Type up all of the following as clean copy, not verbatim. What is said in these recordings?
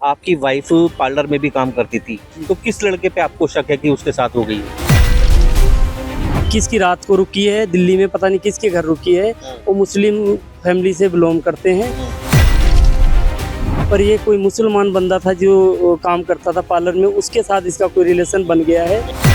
आपकी wife parlour में भी काम करती थी, तो किस लड़के पे आपको शक है कि उसके साथ हो गई? किसकी रात को रुकी है दिल्ली में, पता नहीं किसके घर रुकी है। वो मुस्लिम फैमिली से बिलोंग करते हैं, पर ये कोई मुसलमान बंदा था जो काम करता था पार्लर में, उसके साथ इसका कोई रिलेशन बन गया है।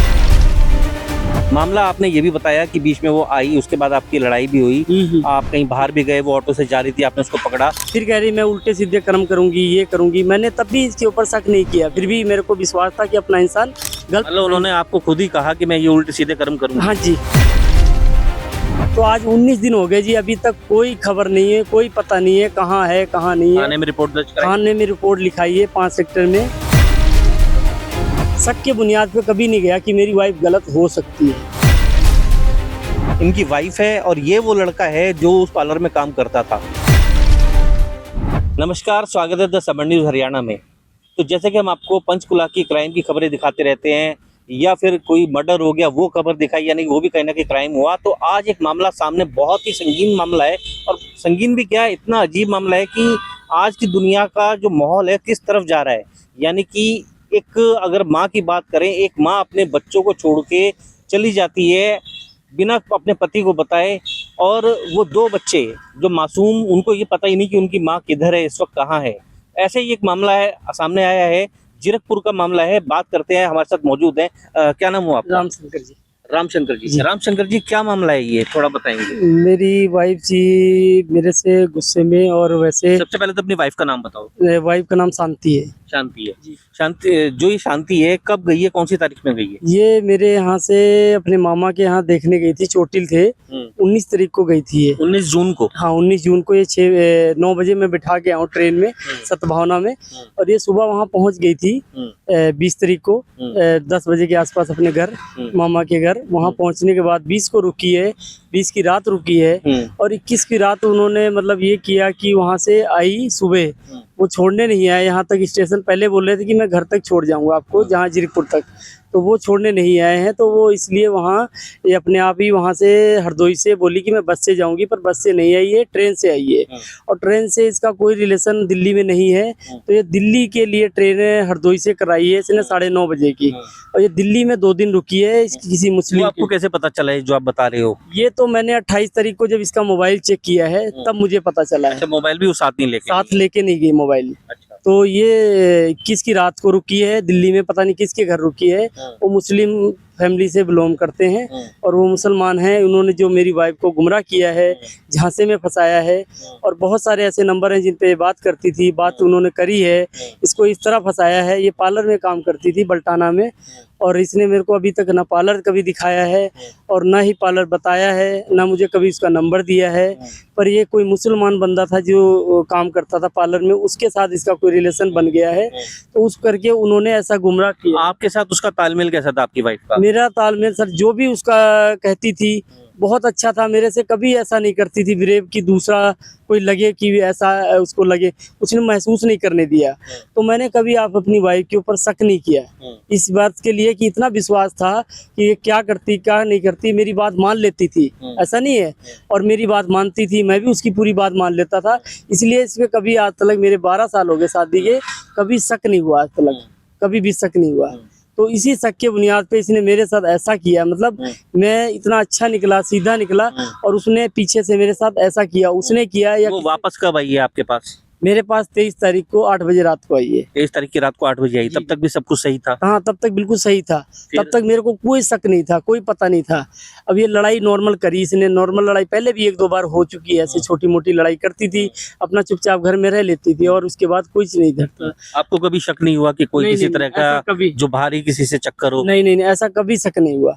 मामला आपने ये भी बताया कि बीच में वो आई, उसके बाद आपकी लड़ाई भी हुई, आप कहीं बाहर भी गए, वो ऑटो से जा रही थी, आपने उसको पकड़ा। फिर कह रही मैं उल्टे सीधे कर्म करूंगी, ये करूंगी। मैंने तब भी इसके ऊपर शक नहीं किया, फिर भी मेरे को विश्वास था कि अपना इंसान गलत। मतलब उन्होंने आपको खुद ही कहा कि मैं ये उल्टे सीधे कर्म करूंगा? हाँ जी। तो आज 19 दिन हो गए जी, अभी तक कोई खबर नहीं है, कोई पता नहीं है कहाँ है कहाँ नहीं है। थाने में रिपोर्ट दर्ज कराई? थाने में रिपोर्ट लिखाई है 5 सेक्टर में। शक के बुनियाद पे कभी नहीं गया कि मेरी वाइफ गलत हो सकती है। इनकी वाइफ है और ये वो लड़का है जो उस पार्लर में काम करता था। नमस्कार, स्वागत है द सबन न्यूज़ हरियाणा में। तो जैसे कि हम आपको पंचकुला की क्राइम की खबरें दिखाते रहते हैं, या फिर कोई मर्डर हो गया वो खबर दिखाई, यानी वो भी कहीं ना कहीं क्राइम हुआ, तो आज एक मामला सामने, बहुत ही संगीन मामला है। और संगीन भी क्या, इतना अजीब मामला है कि आज की दुनिया का जो माहौल है किस तरफ जा रहा है। यानी कि एक, अगर माँ की बात करें, एक माँ अपने बच्चों को छोड़ के चली जाती है बिना अपने पति को बताए, और वो 2 बच्चे जो मासूम, उनको ये पता ही नहीं कि उनकी माँ किधर है, इस वक्त कहाँ है। ऐसे ही एक मामला है, सामने आया है, जीरकपुर का मामला है। बात करते हैं, हमारे साथ मौजूद हैं। क्या नाम हुआ आपका? रामशंकर जी। रामशंकर जी। जी। रामशंकर जी, क्या मामला है ये, थोड़ा बताएंगे? मेरी वाइफ जी मेरे से गुस्से में, और वैसे सबसे पहले तो अपनी वाइफ का नाम बताओ। वाइफ का नाम शांति है। शांति है। जी। शांति, जो ये शांति है, कब गई है, कौन सी तारीख में गई है? ये मेरे यहाँ से अपने मामा के यहाँ देखने गई थी, चोटिल थे। 19 तारीख को गई थी ये। 19 जून को? हाँ, 19 जून को। ये 9 बजे मैं बिठा के आऊँ ट्रेन में सतभावना में, और ये सुबह वहाँ पहुँच गई थी 20 तारीख को 10 बजे के आसपास अपने घर, मामा के घर। वहाँ पहुँचने के बाद 20 को रुकी है, 20 की रात रुकी है, और 21 की रात उन्होंने मतलब ये किया कि वहाँ से आई सुबह, वो छोड़ने नहीं आए यहाँ तक स्टेशन। पहले बोल रहे थे कि मैं घर तक छोड़ जाऊंगा आपको, जहाँ जीरकपुर तक, तो वो छोड़ने नहीं आए हैं। तो वो इसलिए वहाँ ये अपने आप ही वहाँ से हरदोई से बोली कि मैं बस से जाऊंगी, पर बस से नहीं आई है, ट्रेन से आई है। और ट्रेन से इसका कोई रिलेशन दिल्ली में नहीं है। तो ये दिल्ली के लिए ट्रेन हरदोई से कराई है इसने 9:30 बजे की, और ये दिल्ली में 2 दिन रुकी है इसकी किसी मुस्लिम। आपको कैसे पता चला है जो आप बता रहे हो? ये तो मैंने 28 तारीख को जब इसका मोबाइल चेक किया है तब मुझे पता चला है। अच्छा, मोबाइल भी वो साथ नहीं लेके? साथ लेके नहीं गई मोबाइल। अच्छा। तो ये 21 की रात को रुकी है दिल्ली में, पता नहीं किसके घर रुकी है। वो मुस्लिम फैमिली से बिलोंग करते हैं, और वो मुसलमान हैं। उन्होंने जो मेरी वाइफ को गुमराह किया है, झांसे में फंसाया है, और बहुत सारे ऐसे नंबर हैं जिन पे बात करती थी, बात उन्होंने करी है, इसको इस तरह फंसाया है। ये पार्लर में काम करती थी बल्टाना में, और इसने मेरे को अभी तक ना पार्लर कभी दिखाया है, और ना ही पार्लर बताया है, ना मुझे कभी उसका नंबर दिया है। पर ये कोई मुसलमान बंदा था जो काम करता था पार्लर में, उसके साथ इसका कोई रिलेशन बन गया है। तो उस करके उन्होंने ऐसा गुमराह किया। आपके साथ उसका तालमेल कैसा था, आपकी वाइफ का? मेरा तालमेल सर, जो भी उसका कहती थी बहुत अच्छा था। मेरे से कभी ऐसा नहीं करती थी बिरेव कि दूसरा कोई लगे कि ऐसा उसको लगे, उसने महसूस नहीं करने दिया। तो मैंने कभी आप अपनी वाइफ के ऊपर शक नहीं किया, इस बात के लिए कि इतना विश्वास था कि ये क्या करती क्या नहीं करती, मेरी बात मान लेती थी, ऐसा नहीं है। और मेरी बात मानती थी, मैं भी उसकी पूरी बात मान लेता था। इसलिए इसमें कभी आज तक, मेरे 12 साल हो गए शादी के, कभी शक नहीं हुआ आज तक, कभी भी शक नहीं हुआ। तो इसी शक के बुनियाद पे इसने मेरे साथ ऐसा किया। मतलब मैं इतना अच्छा निकला, सीधा निकला, और उसने पीछे से मेरे साथ ऐसा किया, उसने किया। या वो वापस कब आई है आपके पास? मेरे पास 23 तारीख को 8 बजे रात को आई है। 23 तारीख की रात को 8 बजे आई, तब तक भी सब कुछ सही था? हाँ, तब तक बिल्कुल सही था। तब तक मेरे को कोई शक नहीं था, कोई पता नहीं था। अब ये लड़ाई नॉर्मल करी इसने, नॉर्मल लड़ाई पहले भी 1-2 बार हो चुकी है, ऐसे छोटी मोटी लड़ाई करती थी, अपना चुपचाप घर में रह लेती थी, और उसके बाद कुछ नहीं धरता। आपको कभी शक नहीं हुआ कि कोई नहीं, किसी नहीं, तरह ऐसा का कभी जो बाहरी किसी से चक्कर हो? नहीं, ऐसा कभी शक नहीं हुआ।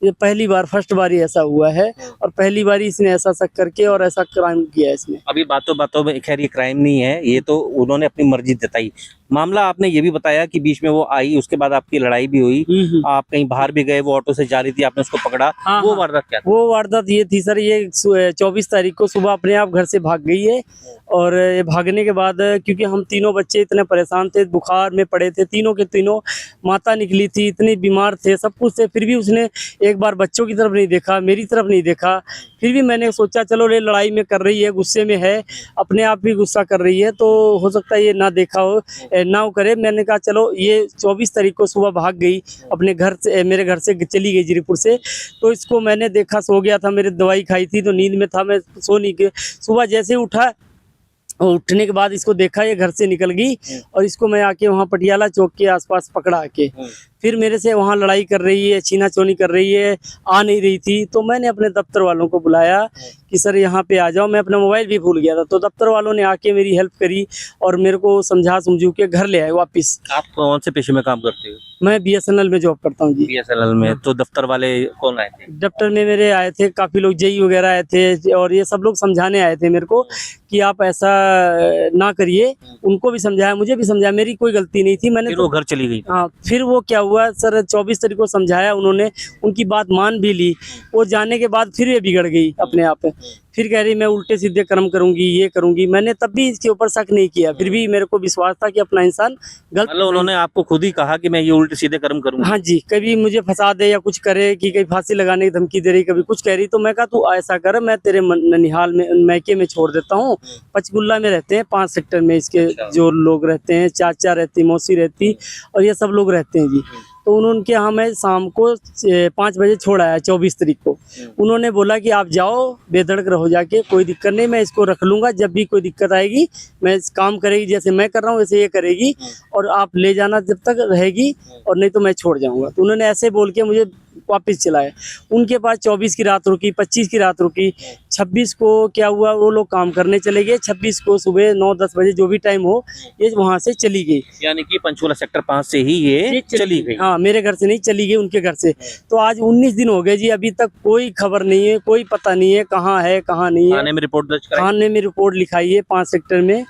ये पहली बार, फर्स्ट बार ही ऐसा हुआ है, और पहली बार ही इसने ऐसा शक करके और ऐसा क्राइम किया है इसने। अभी बातों बातों में, खैर ये क्राइम नहीं है, ये तो उन्होंने अपनी मर्जी जताई। मामला आपने ये भी बताया कि बीच में वो आई, उसके बाद आपकी लड़ाई भी हुई, आप कहीं बाहर भी गए, वो ऑटो से जा रही थी, आपने उसको पकड़ा। हाँ, वो हाँ। वारदात क्या थी? वो वारदात ये थी सर, ये 24 तारीख को सुबह अपने आप घर से भाग गई है। और ये भागने के बाद, क्योंकि हम तीनों बच्चे इतने परेशान थे, बुखार में पड़े थे, तीनों के तीनों, माता निकली थी, इतनी बीमार थे, सब कुछ थे, फिर भी उसने एक बार बच्चों की तरफ नहीं देखा, मेरी तरफ नहीं देखा, फिर भी मैंने सोचा चलो ये लड़ाई में कर रही है, गुस्से में है, अपने आप भी गुस्सा कर रही है, तो हो सकता है ये ना देखा हो, ना वो करे। मैंने कहा चलो ये 24 तारीख को सुबह भाग गई अपने घर से, मेरे घर से चली गई जीरीपुर से। तो इसको मैंने देखा, सो गया था, मेरी दवाई खाई थी तो नींद में था, मैं सो नहीं के सुबह जैसे उठा, और उठने के बाद इसको देखा ये घर से निकल गई, और इसको मैं आके वहाँ पटियाला चौक के आसपास पकड़ा आके। फिर मेरे से वहाँ लड़ाई कर रही है, छीना छोनी कर रही है, आ नहीं रही थी। तो मैंने अपने दफ्तर वालों को बुलाया कि सर यहाँ पे आ जाओ, मैं अपना मोबाइल भी भूल गया था। तो दफ्तर वालों ने आके मेरी हेल्प करी और मेरे को समझा समझू के घर ले आए वापस। आप कौन से पेशे में काम करते हो? मैं BSNL में जॉब करता हूँ जी। BSNL में। तो दफ्तर वाले कौन आए थे? दफ्तर में मेरे आए थे काफ़ी लोग, जेई वगैरह आए थे, और ये सब लोग समझाने आए थे मेरे को कि आप ऐसा ना करिए। उनको भी समझाया, मुझे भी समझाया, मेरी कोई गलती नहीं थी। मैंने फिर वो घर चली गई? हाँ, फिर वो क्या हुआ सर, 24 तारीख को समझाया उन्होंने, उनकी बात मान भी ली। वो जाने के बाद फिर ये बिगड़ गई अपने आप। फिर कह रही मैं उल्टे सीधे कर्म करूंगी, ये करूंगी। मैंने तब भी इसके ऊपर शक नहीं किया, फिर भी मेरे को विश्वास था कि अपना इंसान गलत। मतलब उन्होंने आपको खुद ही कहा कि मैं ये उल्टे सीधे कर्म करूंगा? हाँ जी, कभी मुझे फंसा दे या कुछ करे, कि कहीं फांसी लगाने की धमकी दे रही, कभी कुछ कह रही। तो मैं कहा तू ऐसा कर, मैं तेरे ननिहाल में मैके में छोड़ देता हूँ। पंचकुला में रहते हैं 5 सेक्टर में इसके जो लोग रहते हैं, चाचा रहती, मौसी रहती, और ये सब लोग रहते हैं जी। तो उनके यहाँ मैं शाम को 5 बजे छोड़ आया 24 तारीख को। उन्होंने बोला कि आप जाओ बेधड़क रहो जाके, कोई दिक्कत नहीं, मैं इसको रख लूँगा, जब भी कोई दिक्कत आएगी मैं इस काम करेगी, जैसे मैं कर रहा हूँ वैसे ये करेगी, और आप ले जाना जब तक रहेगी, और नहीं तो मैं छोड़ जाऊँगा। तो उन्होंने ऐसे बोल के मुझे वापस चलाया। उनके पास 24 की रात रुकी, 25 की रात रुकी, 26 को क्या हुआ, वो लोग काम करने चले गए। 26 को सुबह 9-10 बजे जो भी टाइम हो, ये वहाँ से चली गई। यानी कि पंचकुला सेक्टर 5 से ही ये चली गई? हाँ, मेरे घर से नहीं, चली गई उनके घर से। तो आज 19 दिन हो गए जी, अभी तक कोई खबर नहीं है, कोई पता नहीं है कहाँ है कहाँ नहीं है। थाने में रिपोर्ट दर्ज कराई? थाने में रिपोर्ट लिखाई है 5 सेक्टर में।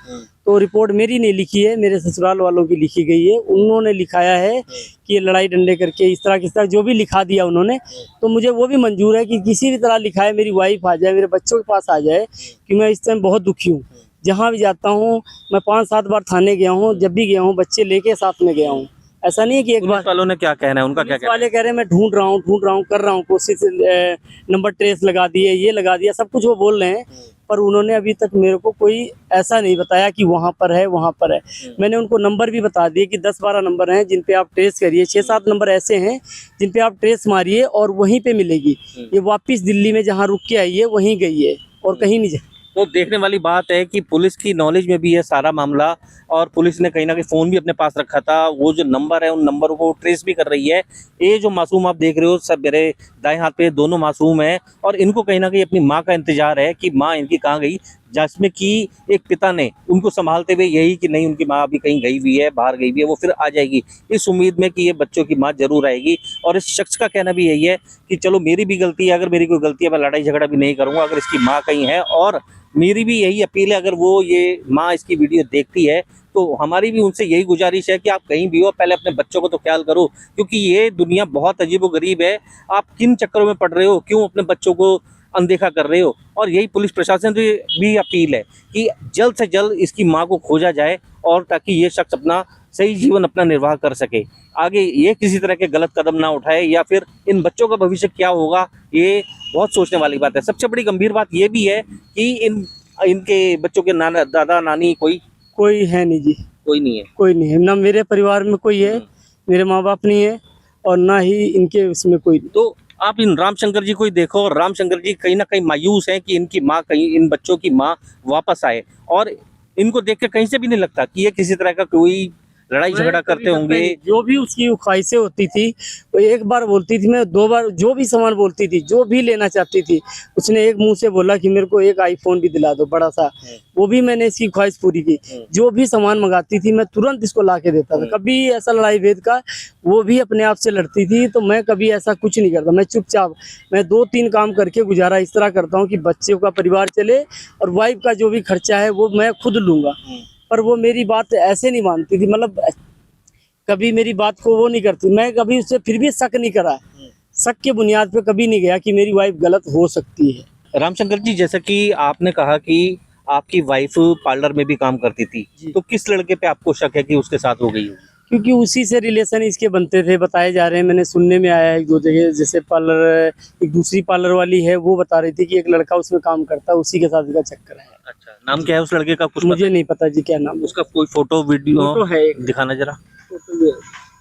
तो रिपोर्ट मेरी नहीं लिखी है, मेरे ससुराल वालों की लिखी गई है। उन्होंने लिखाया है कि ये लड़ाई डंडे करके इस तरह जो भी लिखा दिया उन्होंने, तो मुझे वो भी मंजूर है कि किसी भी तरह लिखा है, मेरी वाइफ आ जाए, मेरे बच्चों के पास आ जाए, कि मैं इस टाइम बहुत दुखी हूँ। जहाँ भी जाता हूँ, मैं 5-7 बार थाने गया हूँ, जब भी गया हूँ बच्चे लेके साथ में गया हूँ। ऐसा नहीं है कि एक बार। पुलिस वालों ने क्या कहना है, उनका क्या पुलिस कहना है? वाले कह रहे हैं मैं ढूंढ रहा हूँ, कर रहा हूँ कोशिश, नंबर ट्रेस लगा दिए, ये लगा दिया, सब कुछ वो बोल रहे हैं, पर उन्होंने अभी तक मेरे को कोई ऐसा नहीं बताया कि वहाँ पर है, वहाँ पर है। मैंने उनको नंबर भी बता दिए कि 10-12 नंबर हैं जिन पे आप ट्रेस करिए, 6-7 नंबर ऐसे हैं जिन पे आप ट्रेस मारिए और वहीं पे मिलेगी। ये वापस दिल्ली में जहाँ रुक के आई है वहीं गई है, और कहीं नहीं। तो देखने वाली बात है कि पुलिस की नॉलेज में भी है सारा मामला, और पुलिस ने कहीं ना कहीं फ़ोन भी अपने पास रखा था। वो जो नंबर है उन नंबरों को ट्रेस भी कर रही है। ये जो मासूम आप देख रहे हो, सब मेरे दाएं हाथ पे दोनों मासूम हैं, और इनको कहीं ना कहीं अपनी माँ का इंतजार है कि माँ इनकी कहाँ गई, जिसमें कि एक पिता ने उनको संभालते हुए यही कि नहीं उनकी माँ अभी कहीं गई हुई है, बाहर गई हुई है, वो फिर आ जाएगी, इस उम्मीद में कि ये बच्चों की माँ जरूर आएगी। और इस शख्स का कहना भी यही है कि चलो मेरी भी गलती है, अगर मेरी कोई गलती है मैं लड़ाई झगड़ा भी नहीं करूँगा अगर इसकी माँ कहीं है। और मेरी भी यही अपील है, अगर वो ये माँ इसकी वीडियो देखती है तो हमारी भी उनसे यही गुजारिश है कि आप कहीं भी हो पहले अपने बच्चों को तो ख्याल करो, क्योंकि ये दुनिया बहुत अजीबोगरीब है। आप किन चक्करों में पड़ रहे हो, क्यों अपने बच्चों को अनदेखा कर रहे हो? और यही पुलिस प्रशासन से भी अपील है कि जल्द से जल्द इसकी माँ को खोजा जाए, और ताकि ये शख्स अपना सही जीवन अपना निर्वाह कर सके, आगे ये किसी तरह के गलत कदम ना उठाए, या फिर इन बच्चों का भविष्य क्या होगा, ये बहुत सोचने वाली बात है। सबसे बड़ी गंभीर बात ये भी है कि इनके बच्चों के नाना दादा नानी कोई है नहीं जी, कोई नहीं है। कोई नहीं है, ना मेरे परिवार में कोई है, मेरे माँ बाप नहीं है, और ना ही इनके उसमें कोई। तो आप इन रामशंकर जी को ही देखो, और रामशंकर जी कहीं ना कहीं मायूस हैं कि इनकी माँ कहीं, इन बच्चों की माँ वापस आए, और इनको देख के कहीं से भी नहीं लगता कि ये किसी तरह का कोई लड़ाई झगड़ा करते होंगे। जो भी उसकी ख्वाहिशें होती थी, वो एक बार बोलती थी, मैं 2 बार, जो भी सामान बोलती थी, जो भी लेना चाहती थी, उसने एक मुंह से बोला कि मेरे को एक आईफोन भी दिला दो बड़ा सा, वो भी मैंने इसकी ख्वाहिश पूरी की। जो भी सामान मंगाती थी मैं तुरंत इसको ला के देता था। कभी ऐसा लड़ाई भेद का, वो भी अपने आप से लड़ती थी, तो मैं कभी ऐसा कुछ नहीं करता। मैं चुपचाप, मैं 2-3 काम करके गुजारा इस तरह करता हूँ कि बच्चों का परिवार चले, और वाइफ का जो भी खर्चा है वो मैं खुद लूँगा। पर वो मेरी बात ऐसे नहीं मानती थी, मतलब कभी मेरी बात को वो नहीं करती। मैं कभी उससे फिर भी शक नहीं करा, शक के बुनियाद पे कभी नहीं गया कि मेरी वाइफ गलत हो सकती है। रामशंकर जी, जैसा कि आपने कहा कि आपकी वाइफ पार्लर में भी काम करती थी, तो किस लड़के पे आपको शक है कि उसके साथ हो गई होगी? क्योंकि उसी से रिलेशन इसके बनते थे, बताए जा रहे हैं, मैंने सुनने में आया है एक दो जगह। जैसे पार्लर, एक दूसरी पार्लर वाली है, वो बता रही थी कि एक लड़का उसमें काम करता है, उसी के साथ इसका चक्कर है। अच्छा, नाम क्या है उस लड़के का, कुछ पता मुझे नहीं पता जी क्या नाम है? उसका कोई फोटो वीडियो फोटो है एक। दिखाना जरा।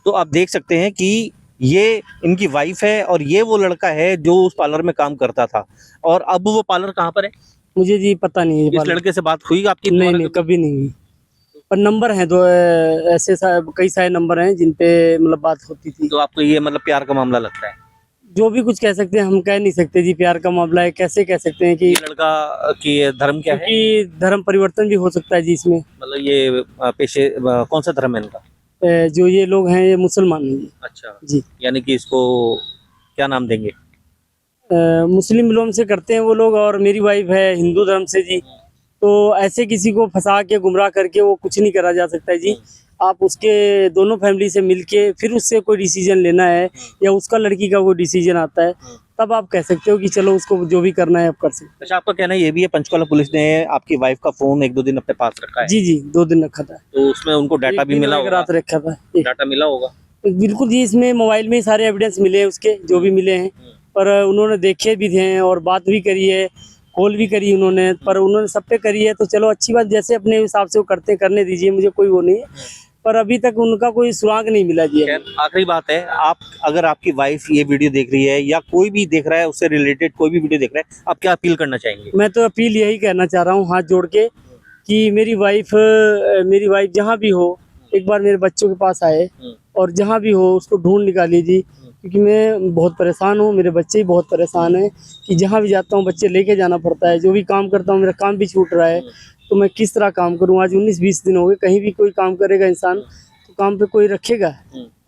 तो आप देख सकते हैं कि ये इनकी वाइफ है और ये वो लड़का है जो उस पार्लर में काम करता था। और अब वो पार्लर कहाँ पर है? मुझे जी पता नहीं है। इस लड़के से बात हुई आपकी नहीं दोबारा नहीं, कभी? कभी नहीं हुई। पर नंबर हैं दो, ऐसे कई सारे नंबर हैं जिन पे मतलब बात होती थी। तो आपको ये मतलब प्यार का मामला लगता है? जो भी कुछ कह सकते हैं, हम कह नहीं सकते जी प्यार का मामला है। कैसे कह सकते हैं कि ये लड़का की धर्म क्या है? क्योंकि धर्म परिवर्तन भी हो सकता है जी इसमें। मतलब ये पेशे कौन सा धर्म है इनका? जो ये लोग हैं ये मुसलमान हैं जी। अच्छा, जी यानी कि इसको क्या नाम देंगे? मुस्लिम लोग से करते हैं वो लोग, और मेरी वाइफ है हिंदू धर्म से जी। तो ऐसे किसी को फंसा के गुमराह करके वो कुछ नहीं करा जा सकता है जी। आप उसके दोनों फैमिली से मिलके फिर उससे कोई डिसीजन लेना है, या उसका लड़की का कोई डिसीजन आता है, तब आप कह सकते हो कि चलो उसको जो भी करना है आप कर सकते हो। अच्छा, आपका कहना ये भी है पंचकुला पुलिस ने आपकी वाइफ का फोन एक दो दिन अपने पास रखा है? जी जी, 2 दिन रखा था। तो उसमें उनको डाटा एक भी दिन मिला और एक होगा? रात रखा था। डाटा मिला होगा? बिल्कुल जी, इसमें मोबाइल में ही सारे एविडेंस मिले हैं उसके, जो भी मिले हैं। पर उन्होंने देखे भी थे और बात भी करी है, कॉल भी करी उन्होंने, पर उन्होंने सब पे करी है। तो चलो अच्छी बात, जैसे अपने हिसाब से वो करते करने दीजिए, मुझे कोई वो नहीं है। पर अभी तक उनका कोई सुराग नहीं मिला जी। खैर, आखिरी बात है, आप अगर आपकी वाइफ ये वीडियो देख रही है या कोई भी देख रहा है उससे रिलेटेड कोई भी वीडियो देख रहा है, आप क्या अपील करना चाहेंगे? मैं तो अपील यही कहना चाह रहा हूँ हाथ जोड़ के कि मेरी वाइफ जहाँ भी हो, एक बार मेरे बच्चों के पास आए और जहाँ भी हो उसको ढूंढ निकालिए जी। क्योंकि मैं बहुत परेशान हूँ, मेरे बच्चे भी बहुत परेशान हैं कि जहाँ भी जाता हूँ बच्चे लेके जाना पड़ता है। जो भी काम करता हूँ मेरा काम भी छूट रहा है, तो मैं किस तरह काम करूँ। आज 19-20 दिन हो गए, कहीं भी कोई काम करेगा इंसान तो काम पे कोई रखेगा,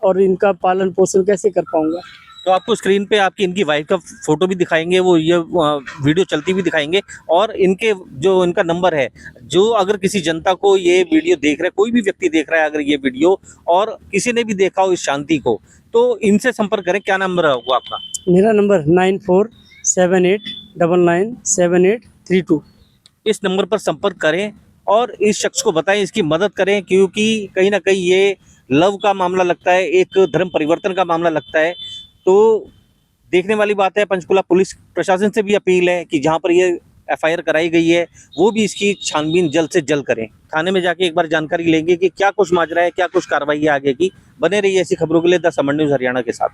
और इनका पालन पोषण कैसे कर पाऊंगा। तो आपको स्क्रीन पे आपकी इनकी वाइफ का फोटो भी दिखाएंगे, वो ये वीडियो चलती भी दिखाएंगे, और इनके जो इनका नंबर है, जो अगर किसी जनता को ये वीडियो देख रहा है, कोई भी व्यक्ति देख रहा है अगर ये वीडियो, और किसी ने भी देखा हो इस शांति को, तो इनसे संपर्क करें। क्या नंबर होगा आपका? मेरा नंबर 9478997832। इस नंबर पर संपर्क करें और इस शख्स को बताएं, इसकी मदद करें, क्योंकि कहीं ना कहीं ये लव का मामला लगता है, एक धर्म परिवर्तन का मामला लगता है। तो देखने वाली बात है। पंचकुला पुलिस प्रशासन से भी अपील है कि जहां पर ये एफआईआर कराई गई है वो भी इसकी छानबीन जल्द से जल्द करें। थाने में जाके एक बार जानकारी लेंगे कि क्या कुछ माजरा है, क्या कुछ कार्रवाई है आगे की। बने रहिए ऐसी खबरों के लिए द समर न्यूज़ हरियाणा के साथ।